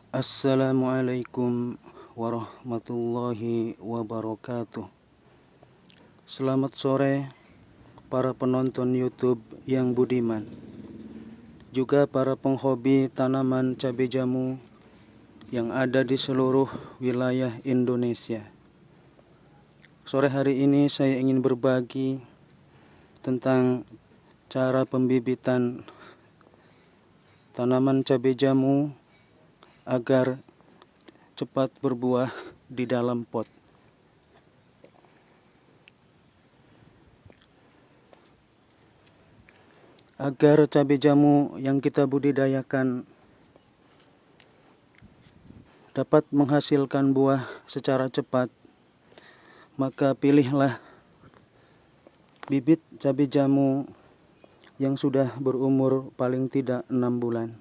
Assalamualaikum warahmatullahi wabarakatuh. Selamat sore para penonton YouTube yang budiman, juga para penghobi tanaman cabai jamu yang ada di seluruh wilayah Indonesia. Sore hari ini saya ingin berbagi tentang cara pembibitan tanaman cabai jamu agar cepat berbuah di dalam pot. Agar cabai jamu yang kita budidayakan dapat menghasilkan buah secara cepat, maka pilihlah bibit cabai jamu yang sudah berumur paling tidak 6 bulan.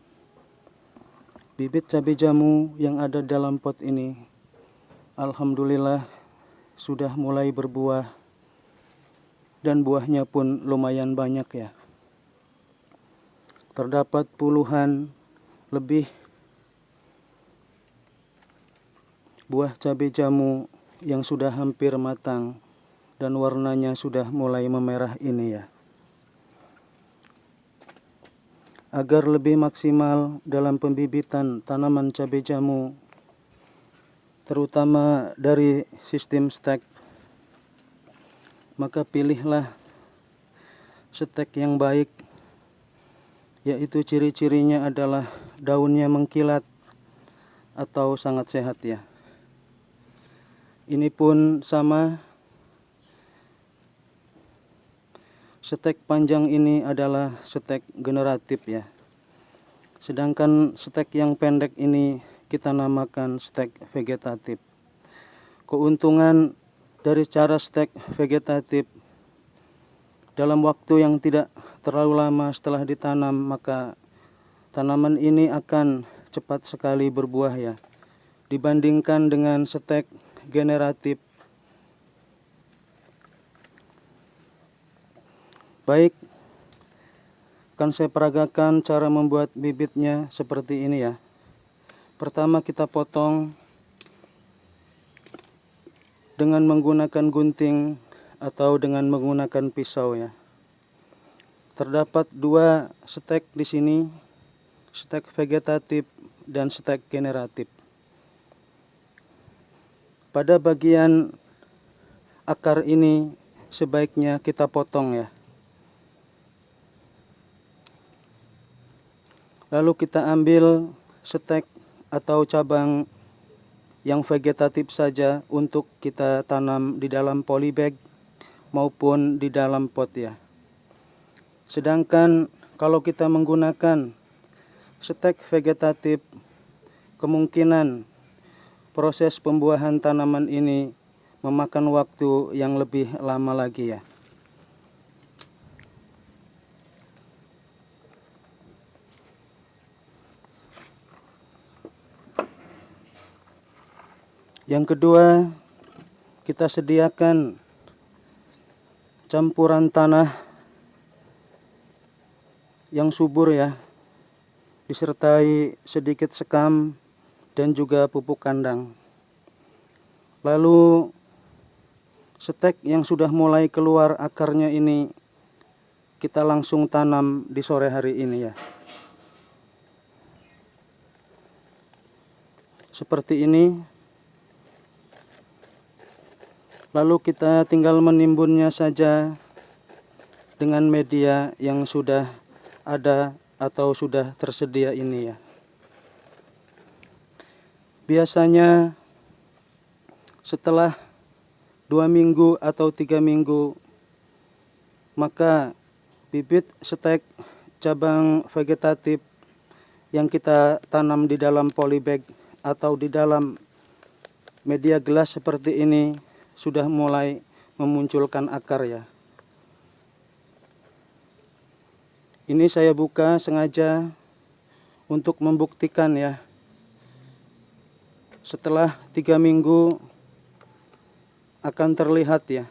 Bibit cabai jamu yang ada dalam pot ini, alhamdulillah sudah mulai berbuah, dan buahnya pun lumayan banyak ya. Terdapat puluhan lebih buah cabai jamu yang sudah hampir matang dan warnanya sudah mulai memerah ini ya. Agar lebih maksimal dalam pembibitan tanaman cabai jamu, terutama dari sistem stek, maka pilihlah stek yang baik, yaitu ciri-cirinya adalah daunnya mengkilat atau sangat sehat ya. Ini pun sama, stek panjang ini adalah stek generatif ya. Sedangkan stek yang pendek ini kita namakan stek vegetatif. Keuntungan dari cara stek vegetatif, dalam waktu yang tidak terlalu lama setelah ditanam, maka tanaman ini akan cepat sekali berbuah ya, dibandingkan dengan stek generatif. Baik, akan saya peragakan cara membuat bibitnya seperti ini ya. Pertama kita potong dengan menggunakan gunting atau dengan menggunakan pisau ya. Terdapat dua stek di sini, stek vegetatif dan stek generatif. Pada bagian akar ini sebaiknya kita potong ya. Lalu kita ambil stek atau cabang yang vegetatif saja untuk kita tanam di dalam polybag maupun di dalam pot ya. Sedangkan kalau kita menggunakan stek vegetatif, kemungkinan proses pembuahan tanaman ini memakan waktu yang lebih lama lagi ya. Yang kedua, kita sediakan campuran tanah yang subur ya, disertai sedikit sekam dan juga pupuk kandang. Lalu stek yang sudah mulai keluar akarnya ini kita langsung tanam di sore hari ini ya. Seperti ini. Lalu kita tinggal menimbunnya saja dengan media yang sudah ada atau sudah tersedia ini ya. Biasanya setelah 2 minggu atau 3 minggu, maka bibit stek cabang vegetatif yang kita tanam di dalam polybag atau di dalam media gelas seperti ini sudah mulai memunculkan akar ya. Ini saya buka sengaja untuk membuktikan ya. Setelah 3 minggu akan terlihat ya,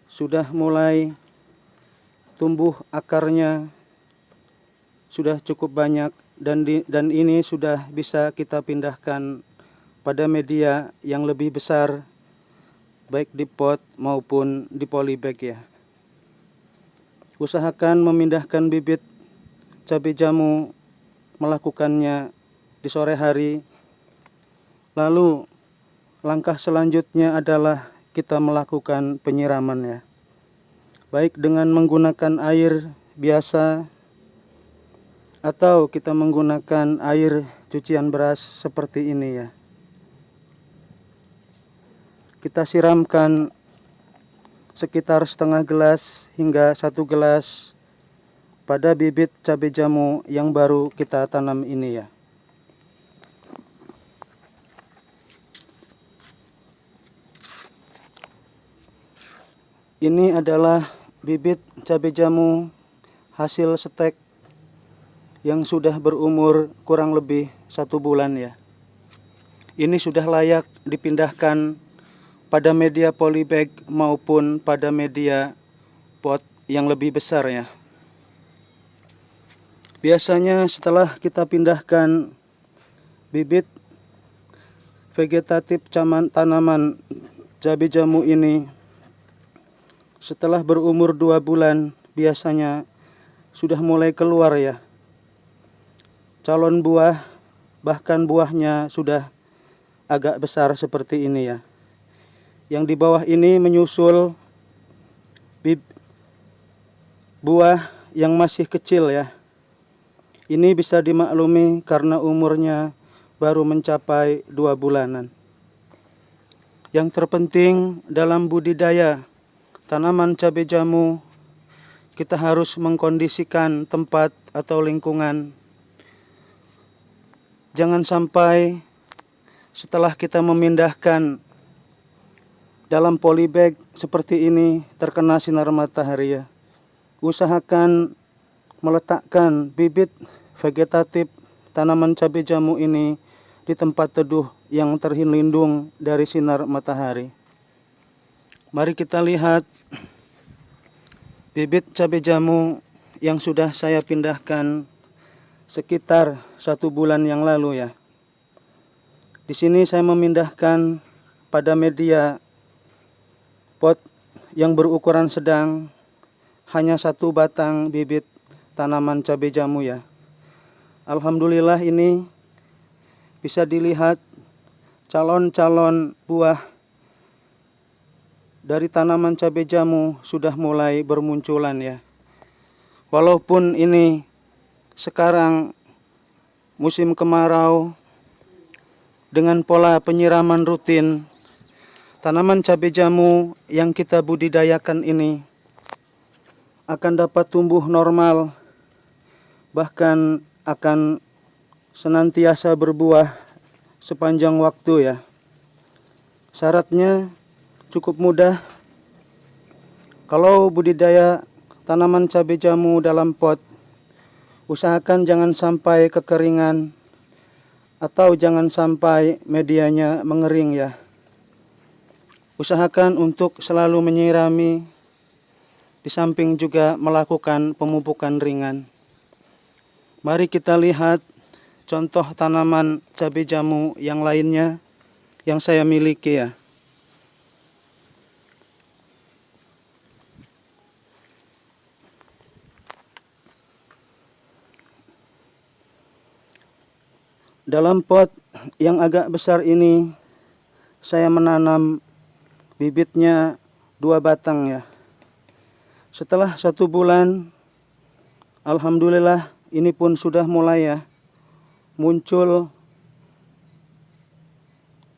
sudah mulai tumbuh akarnya, sudah cukup banyak dan ini sudah bisa kita pindahkan pada media yang lebih besar, baik di pot maupun di polybag ya. Usahakan memindahkan bibit cabai jamu, melakukannya di sore hari. Lalu langkah selanjutnya adalah kita melakukan penyiraman ya. Baik dengan menggunakan air biasa atau kita menggunakan air cucian beras seperti ini ya. Kita siramkan sekitar setengah gelas hingga 1 gelas pada bibit cabai jamu yang baru kita tanam ini ya. Ini adalah bibit cabai jamu hasil stek yang sudah berumur kurang lebih 1 bulan ya. Ini sudah layak dipindahkan pada media polybag maupun pada media pot yang lebih besar ya. Biasanya setelah kita pindahkan bibit vegetatif tanaman cabai jamu ini, setelah berumur 2 bulan biasanya sudah mulai keluar ya calon buah, bahkan buahnya sudah agak besar seperti ini ya. Yang di bawah ini menyusul buah yang masih kecil ya. Ini bisa dimaklumi karena umurnya baru mencapai 2 bulanan. Yang terpenting dalam budidaya tanaman cabai jamu, kita harus mengkondisikan tempat atau lingkungan. Jangan sampai setelah kita memindahkan dalam polybag seperti ini terkena sinar matahari ya. Usahakan meletakkan bibit vegetatif tanaman cabai jamu ini di tempat teduh yang terlindung dari sinar matahari. Mari kita lihat bibit cabai jamu yang sudah saya pindahkan sekitar 1 bulan yang lalu ya. Di sini saya memindahkan pada media pot yang berukuran sedang, hanya 1 batang bibit tanaman cabai jamu ya. Alhamdulillah ini bisa dilihat calon-calon buah dari tanaman cabai jamu sudah mulai bermunculan ya. Walaupun ini sekarang musim kemarau, dengan pola penyiraman rutin, tanaman cabai jamu yang kita budidayakan ini akan dapat tumbuh normal, bahkan akan senantiasa berbuah sepanjang waktu ya. Syaratnya cukup mudah. Kalau budidaya tanaman cabai jamu dalam pot, usahakan jangan sampai kekeringan atau jangan sampai medianya mengering ya. Usahakan untuk selalu menyirami, di samping juga melakukan pemupukan ringan. Mari kita lihat contoh tanaman cabai jamu yang lainnya yang saya miliki ya. Dalam pot yang agak besar ini saya menanam bibitnya 2 batang ya. Setelah 1 bulan, alhamdulillah ini pun sudah mulai ya muncul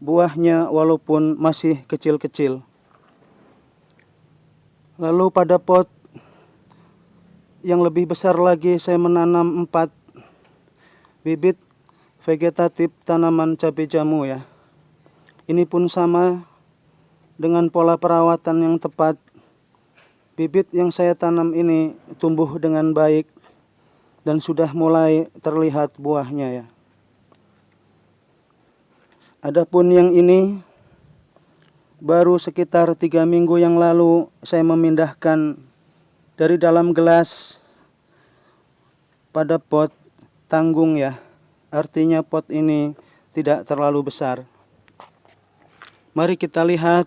buahnya walaupun masih kecil-kecil. Lalu pada pot yang lebih besar lagi saya menanam 4 bibit vegetatif tanaman cabai jamu ya. Ini pun sama dengan pola perawatan yang tepat. Bibit yang saya tanam ini tumbuh dengan baik dan sudah mulai terlihat buahnya ya. Adapun yang ini baru sekitar 3 minggu yang lalu saya memindahkan dari dalam gelas pada pot tanggung ya. Artinya pot ini tidak terlalu besar. Mari kita lihat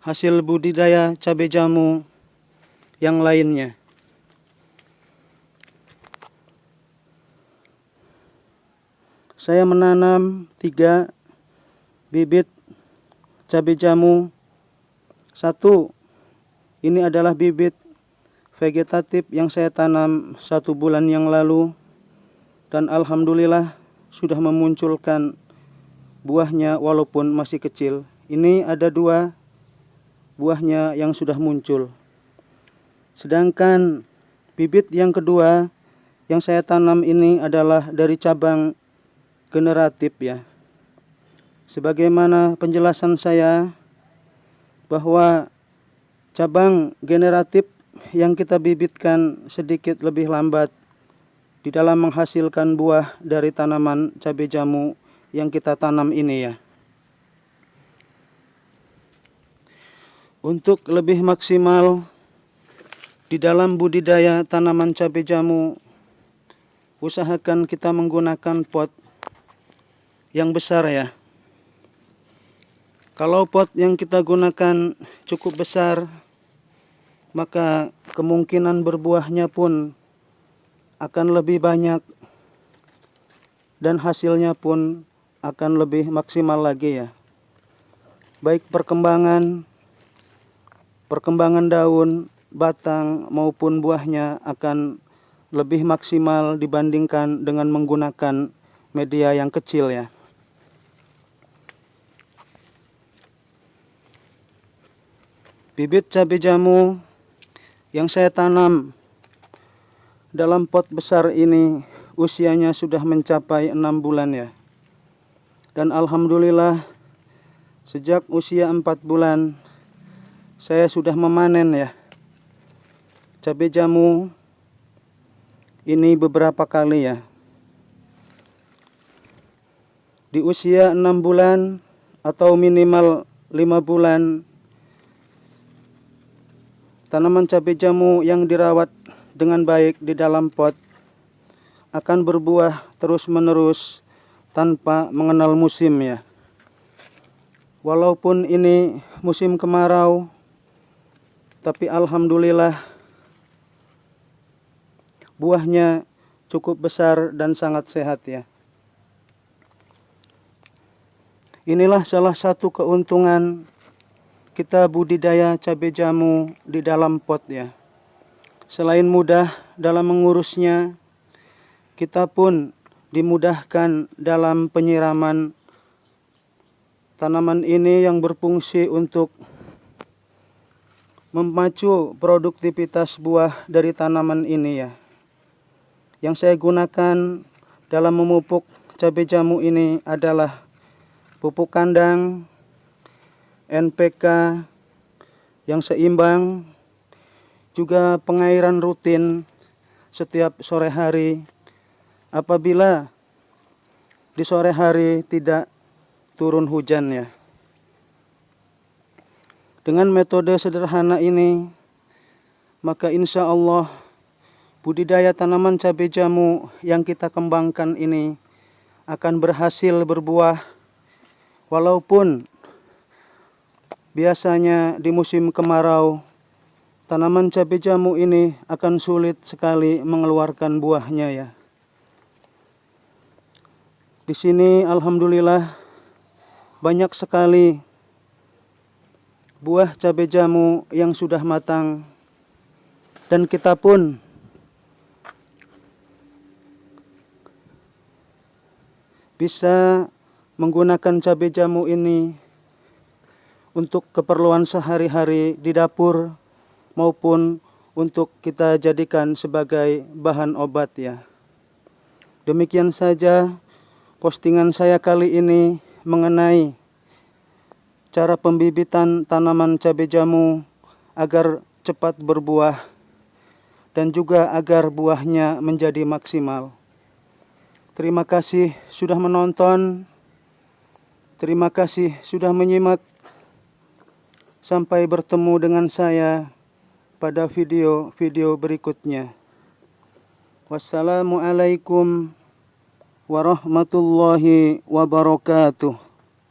hasil budidaya cabai jamu yang lainnya. Saya menanam 3 bibit cabai jamu. 1, ini adalah bibit vegetatif yang saya tanam 1 bulan yang lalu, dan alhamdulillah sudah memunculkan buahnya walaupun masih kecil. Ini ada 2 buahnya yang sudah muncul. Sedangkan bibit yang kedua yang saya tanam ini adalah dari cabang generatif ya. Sebagaimana penjelasan saya bahwa cabang generatif yang kita bibitkan sedikit lebih lambat di dalam menghasilkan buah dari tanaman cabai jamu yang kita tanam ini ya. Untuk lebih maksimal di dalam budidaya tanaman cabai jamu, usahakan kita menggunakan pot yang besar ya. Kalau pot yang kita gunakan cukup besar, maka kemungkinan berbuahnya pun akan lebih banyak dan hasilnya pun akan lebih maksimal lagi ya. Baik perkembangan daun, batang maupun buahnya akan lebih maksimal dibandingkan dengan menggunakan media yang kecil ya. Bibit cabai jamu yang saya tanam dalam pot besar ini usianya sudah mencapai 6 bulan ya. Dan alhamdulillah sejak usia 4 bulan saya sudah memanen ya cabai jamu ini beberapa kali ya. Di usia 6 bulan atau minimal 5 bulan, tanaman cabai jamu yang dirawat dengan baik di dalam pot akan berbuah terus-menerus tanpa mengenal musim ya. Walaupun ini musim kemarau, tapi alhamdulillah buahnya cukup besar dan sangat sehat ya. Inilah salah satu keuntungan kita budidaya cabai jamu di dalam pot ya. Selain mudah dalam mengurusnya, kita pun dimudahkan dalam penyiraman tanaman ini yang berfungsi untuk memacu produktivitas buah dari tanaman ini ya. Yang saya gunakan dalam memupuk cabai jamu ini adalah pupuk kandang, NPK yang seimbang, juga pengairan rutin setiap sore hari apabila di sore hari tidak turun hujan ya. Dengan metode sederhana ini, maka insya Allah budidaya tanaman cabai jamu yang kita kembangkan ini akan berhasil berbuah, walaupun biasanya di musim kemarau tanaman cabai jamu ini akan sulit sekali mengeluarkan buahnya ya. Di sini alhamdulillah banyak sekali buah cabai jamu yang sudah matang, dan kita pun bisa menggunakan cabai jamu ini untuk keperluan sehari-hari di dapur maupun untuk kita jadikan sebagai bahan obat ya. Demikian saja postingan saya kali ini mengenai cara pembibitan tanaman cabai jamu agar cepat berbuah dan juga agar buahnya menjadi maksimal. Terima kasih sudah menonton. Terima kasih sudah menyimak. Sampai bertemu dengan saya pada video-video berikutnya. Wassalamualaikum warahmatullahi wabarakatuh.